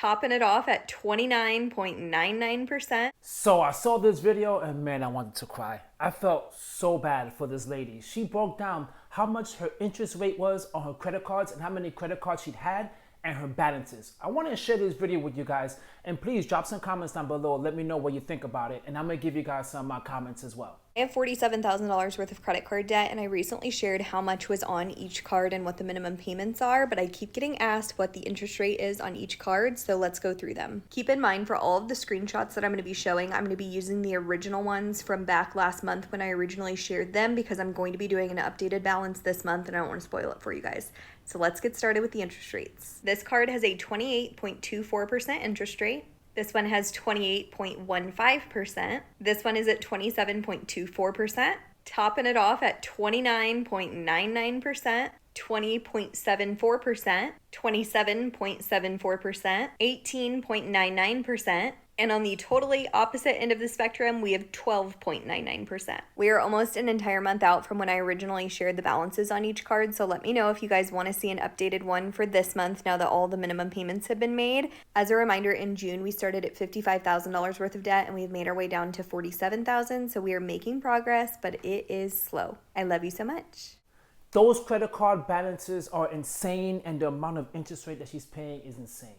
topping it off at 29.99%. So I saw this video and man, I wanted to cry. I felt so bad for this lady. She broke down how much her interest rate was on her credit cards and how many credit cards she'd had and her balances. I want to share this video with you guys, and please drop some comments down below. Let me know what you think about it, and I'm going to give you guys some of my comments as well. I have $47,000 worth of credit card debt, and I recently shared how much was on each card and what the minimum payments are, but I keep getting asked what the interest rate is on each card, so let's go through them. Keep in mind, for all of the screenshots that I'm going to be showing, I'm going to be using the original ones from back last month when I originally shared them, because I'm going to be doing an updated balance this month, and I don't want to spoil it for you guys. So let's get started with the interest rates. This card has a 28.24% interest rate. This one has 28.15%. This one is at 27.24%. Topping it off at 29.99%, 20.74%, 27.74%, 18.99%. And on the totally opposite end of the spectrum, we have 12.99%. We are almost an entire month out from when I originally shared the balances on each card, so let me know if you guys want to see an updated one for this month now that all the minimum payments have been made. As a reminder, in June, we started at $55,000 worth of debt, and we've made our way down to $47,000, so we are making progress, but it is slow. I love you so much. Those credit card balances are insane, and the amount of interest rate that she's paying is insane.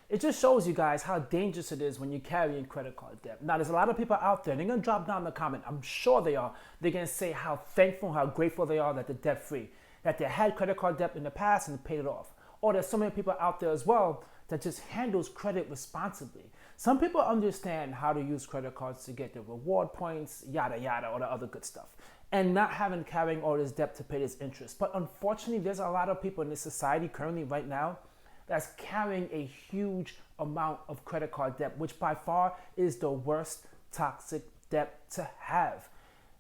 It just shows you guys how dangerous it is when you're carrying credit card debt. Now, there's a lot of people out there, they're going to drop down the comment. I'm sure they are. They're going to say how thankful, how grateful they are that they're debt-free, that they had credit card debt in the past and paid it off. Or there's so many people out there as well that just handles credit responsibly. Some people understand how to use credit cards to get their reward points, yada, yada, all the other good stuff, and not carrying all this debt to pay this interest. But unfortunately, there's a lot of people in this society currently right now that's carrying a huge amount of credit card debt, which by far is the worst toxic debt to have.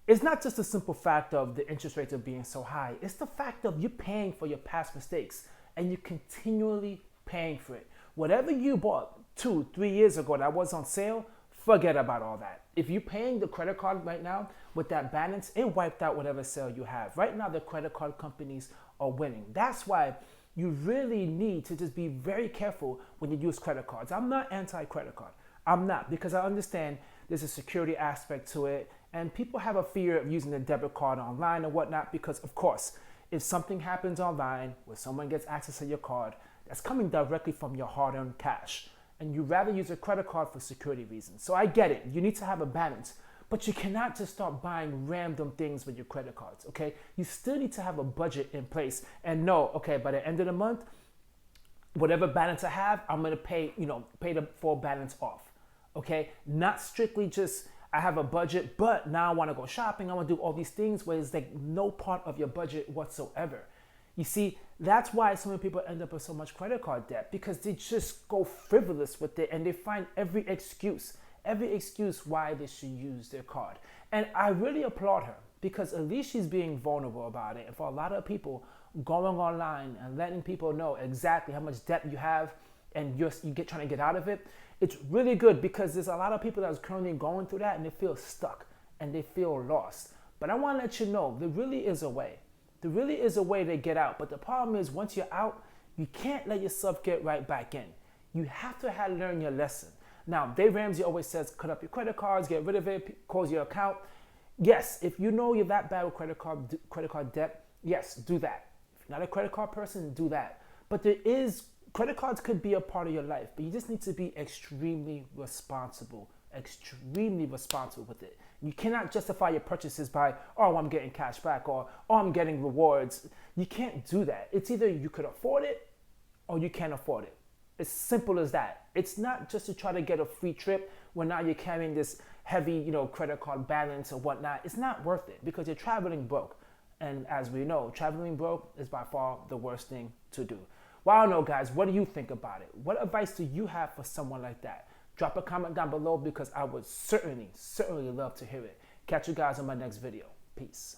It's not just the simple fact of the interest rates of being so high. It's the fact of you paying for your past mistakes and you're continually paying for it. Whatever you bought 2-3 years ago that was on sale, forget about all that. If you're paying the credit card right now with that balance, it wiped out whatever sale you have. Right now, the credit card companies are winning. That's why you really need to just be very careful when you use credit cards. I'm not anti-credit card. I'm not, because I understand there's a security aspect to it, and people have a fear of using a debit card online or whatnot because, of course, if something happens online where someone gets access to your card, that's coming directly from your hard-earned cash, and you'd rather use a credit card for security reasons. So I get it. You need to have a balance. But you cannot just start buying random things with your credit cards, okay? You still need to have a budget in place and know, okay, by the end of the month, whatever balance I have, I'm gonna pay the full balance off, okay? Not strictly just, I have a budget, but now I wanna go shopping, I wanna do all these things where it's like no part of your budget whatsoever. You see, that's why so many people end up with so much credit card debt, because they just go frivolous with it and they find every excuse why they should use their card. And I really applaud her, because at least she's being vulnerable about it. And for a lot of people, going online and letting people know exactly how much debt you have and trying to get out of it, it's really good, because there's a lot of people that's currently going through that and they feel stuck and they feel lost. But I want to let you know, there really is a way. There really is a way to get out. But the problem is, once you're out, you can't let yourself get right back in. You have to learn your lesson. Now, Dave Ramsey always says, cut up your credit cards, get rid of it, close your account. Yes, if you know you're that bad with credit card debt, yes, do that. If you're not a credit card person, do that. But credit cards could be a part of your life, but you just need to be extremely responsible with it. You cannot justify your purchases by, oh, I'm getting cash back, or oh, I'm getting rewards. You can't do that. It's either you could afford it or you can't afford it. It's simple as that. It's not just to try to get a free trip when now you're carrying this heavy, credit card balance or whatnot. It's not worth it, because you're traveling broke. And as we know, traveling broke is by far the worst thing to do. Well, I don't know, guys. What do you think about it? What advice do you have for someone like that? Drop a comment down below, because I would certainly love to hear it. Catch you guys on my next video. Peace.